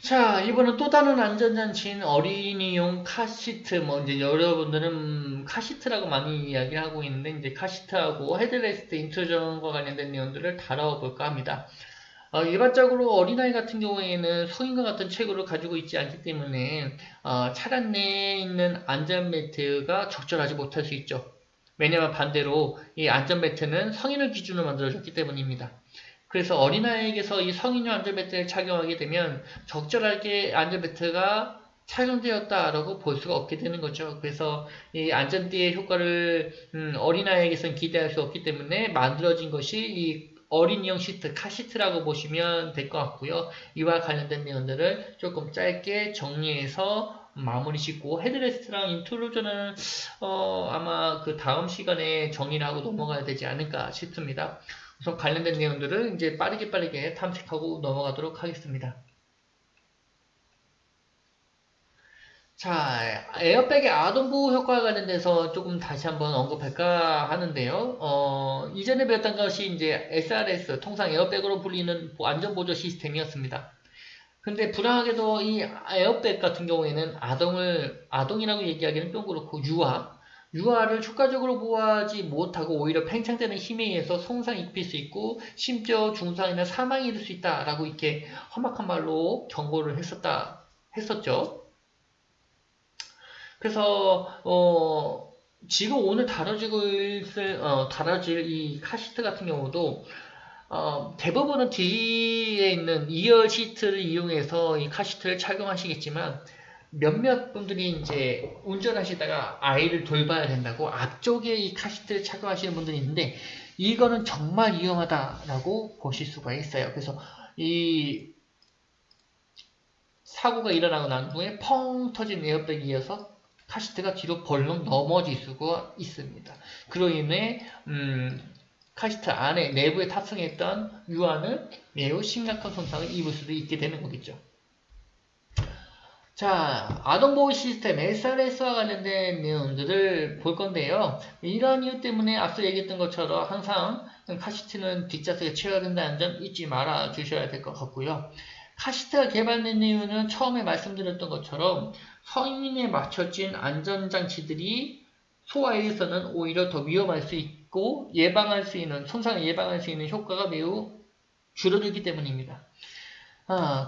자, 이번은 또 다른 안전장치인 어린이용 카시트, 이제 여러분들은 카시트라고 많이 이야기하고 있는데, 이제 카시트하고 헤드레스트 인트루전과 관련된 내용들을 다뤄볼까 합니다. 일반적으로 어린아이 같은 경우에는 성인과 같은 체구를 가지고 있지 않기 때문에, 차량 내에 있는 안전벨트가 적절하지 못할 수 있죠. 왜냐하면 반대로 이 안전벨트는 성인을 기준으로 만들어졌기 때문입니다. 그래서 어린아이에게서 이 성인용 안전벨트를 착용하게 되면 적절하게 안전벨트가 착용되었다라고 볼 수가 없게 되는 거죠. 그래서 이 안전띠의 효과를 어린아이에게서는 기대할 수 없기 때문에 만들어진 것이 이 어린이용 시트, 카시트라고 보시면 될 것 같고요. 이와 관련된 내용들을 조금 짧게 정리해서 마무리 짓고 헤드레스트랑 인트루전은 아마 그 다음 시간에 정리를 하고 넘어가야 되지 않을까 싶습니다. 우선 관련된 내용들을 이제 빠르게 탐색하고 넘어가도록 하겠습니다. 자, 에어백의 아동보호 효과와 관련돼서 조금 다시 한번 언급할까 하는데요. 이전에 배웠던 것이 이제 SRS, 통상 에어백으로 불리는 안전보조 시스템이었습니다. 근데 불행하게도 이 에어백 같은 경우에는 아동이라고 얘기하기는 좀 그렇고 유아를 효과적으로 보호하지 못하고 오히려 팽창되는 힘에 의해서 손상이 입힐 수 있고 심지어 중상이나 사망이 이를 수 있다라고 이렇게 험악한 말로 경고를 했었죠. 그래서 지금 오늘 다뤄질 이 카시트 같은 경우도 대부분은 뒤에 있는 2열 시트를 이용해서 이 카시트를 착용하시겠지만 몇몇 분들이 이제 운전하시다가 아이를 돌봐야 된다고 앞쪽에 이 카시트를 착용하시는 분들이 있는데 이거는 정말 위험하다라고 보실 수가 있어요. 그래서 이 사고가 일어나고 난 후에 펑 터진 에어백에 이어서 카시트가 뒤로 벌렁 넘어질 수가 있습니다. 그로 인해 카시트 안에 내부에 탑승했던 유아는 매우 심각한 손상을 입을 수도 있게 되는 거겠죠. 자, 아동보호 시스템 SRS와 관련된 내용들을 볼 건데요. 이런 이유 때문에 앞서 얘기했던 것처럼 항상 카시트는 뒷좌석에 채워야 된다는 점 잊지 말아 주셔야 될 것 같고요. 카시트가 개발된 이유는 처음에 말씀드렸던 것처럼 성인에 맞춰진 안전장치들이 소아에서는 오히려 더 위험할 수 있고 손상을 예방할 수 있는 효과가 매우 줄어들기 때문입니다.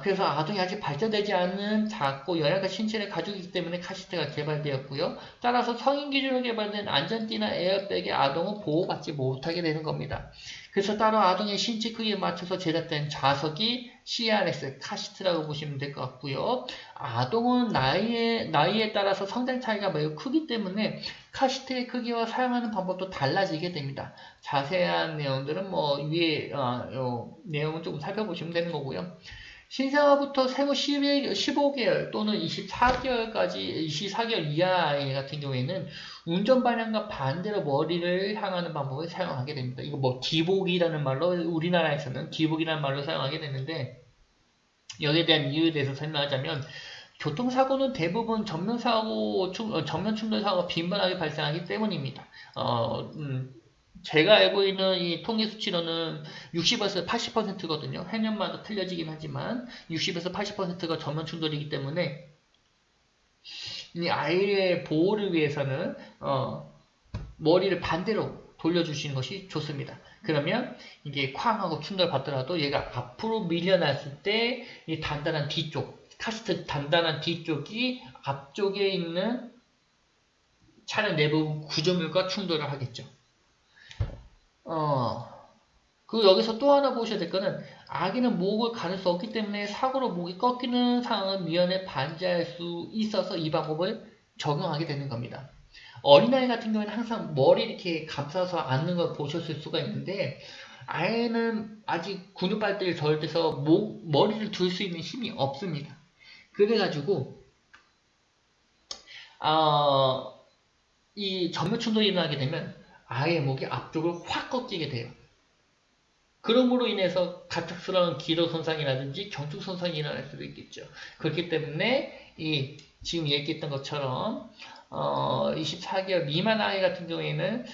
그래서 아동이 아직 발전되지 않은 작고 연약한 신체를 가지고 있기 때문에 카시트가 개발되었고요. 따라서 성인 기준으로 개발된 안전띠나 에어백의 아동은 보호받지 못하게 되는 겁니다. 그래서 따로 아동의 신체 크기에 맞춰서 제작된 좌석이 CRS, 카시트라고 보시면 될 것 같고요. 아동은 나이에 따라서 성장 차이가 매우 크기 때문에 카시트의 크기와 사용하는 방법도 달라지게 됩니다. 자세한 내용들은 위에 내용은 조금 살펴보시면 되는 거고요. 신생아부터 생후 15개월 또는 24개월 이하 같은 경우에는 운전 방향과 반대로 머리를 향하는 방법을 사용하게 됩니다. 이거 기복이라는 말로 우리나라에서는 기복이라는 말로 사용하게 되는데 여기에 대한 이유에 대해서 설명하자면 교통사고는 대부분 전면 충돌 사고가 빈번하게 발생하기 때문입니다. 제가 알고 있는 이 통계 수치로는 60에서 80%거든요. 해년마다 틀려지긴 하지만 60에서 80%가 전면 충돌이기 때문에 이 아이의 보호를 위해서는 머리를 반대로 돌려주시는 것이 좋습니다. 그러면 이게 쾅 하고 충돌 받더라도 얘가 앞으로 밀려났을 때 이 단단한 뒤쪽, 카시트 단단한 뒤쪽이 앞쪽에 있는 차량 내부 구조물과 충돌을 하겠죠. 여기서 또 하나 보셔야 될 거는 아기는 목을 가를 수 없기 때문에 사고로 목이 꺾이는 상황을 미연에 방지할 수 있어서 이 방법을 적용하게 되는 겁니다. 어린아이 같은 경우에는 항상 머리 이렇게 감싸서 앉는 걸 보셨을 수가 있는데 아이는 아직 근육 발달이 덜 돼서 머리를 들 수 있는 힘이 없습니다. 그래가지고 이 전면 충돌이 일어나게 되면 아이의 목이 앞쪽으로 확 꺾이게 돼요. 그럼으로 인해서 갑작스러운 기도 손상이라든지 경축 손상이 일어날 수도 있겠죠. 그렇기 때문에 지금 얘기했던 것처럼 24개월 미만 아이 같은 경우에는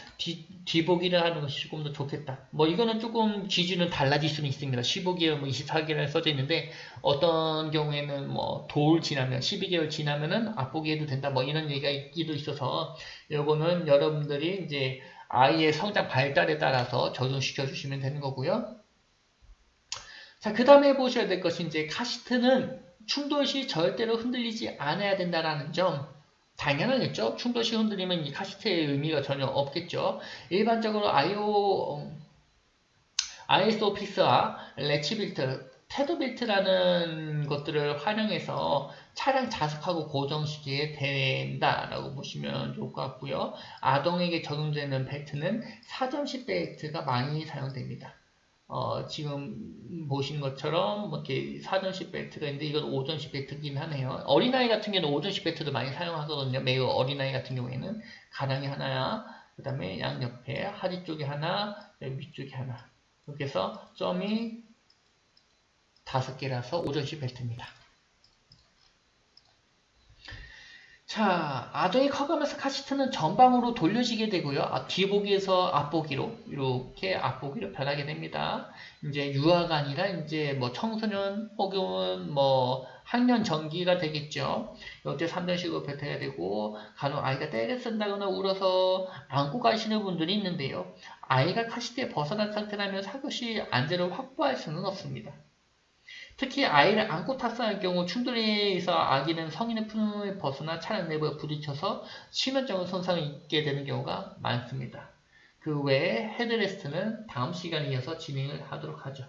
뒤보기를 하는 것이 조금 더 좋겠다. 뭐 이거는 조금 기준은 달라질 수는 있습니다. 15개월, 뭐 24개월 써져 있는데 어떤 경우에는 뭐 돌 지나면 12개월 지나면은 앞보기 해도 된다. 뭐 이런 얘기가 있기도 있어서 요거는 여러분들이 이제 아이의 성장 발달에 따라서 적용시켜 주시면 되는 거고요. 자, 그 다음에 보셔야 될 것이 이제 카시트는 충돌 시 절대로 흔들리지 않아야 된다라는 점. 당연하겠죠. 충돌 시 흔들리면 이 카시트의 의미가 전혀 없겠죠. 일반적으로 ISO픽스와 레치빌트, 테드빌트라는 것들을 활용해서 차량 자석하고 고정시키게 된다라고 보시면 좋을 것 같고요. 아동에게 적용되는 벨트는 사전식 벨트가 많이 사용됩니다. 지금 보신 것처럼 뭐 이렇게 사전식 벨트가 있는데 이건 오전식 벨트긴 하네요. 어린아이 같은 경우는 오전식 벨트도 많이 사용하거든요. 매우 어린아이 같은 경우에는 가랑이 하나야, 그 다음에 양옆에 하지 쪽에 하나, 위쪽에 하나. 이렇게 해서 점이 5개라서 오전식 벨트입니다. 자, 아동이 커가면서 카시트는 전방으로 돌려지게 되고요. 뒤보기에서 앞보기로 이렇게 앞보기로 변하게 됩니다. 이제 유아가 아니라 이제 뭐 청소년 혹은 뭐 학년 전기가 되겠죠. 이때 3전식으로 뱉어야 되고 간혹 아이가 떼를 쓴다거나 울어서 안고 가시는 분들이 있는데요. 아이가 카시트에 벗어난 상태라면 사교시 안전을 확보할 수는 없습니다. 특히 아이를 안고 탑승할 경우 충돌에서 아기는 성인의 품을 벗어나 차량 내부에 부딪혀서 치명적인 손상을 입게 되는 경우가 많습니다. 그 외에 헤드레스트는 다음 시간에 이어서 진행을 하도록 하죠.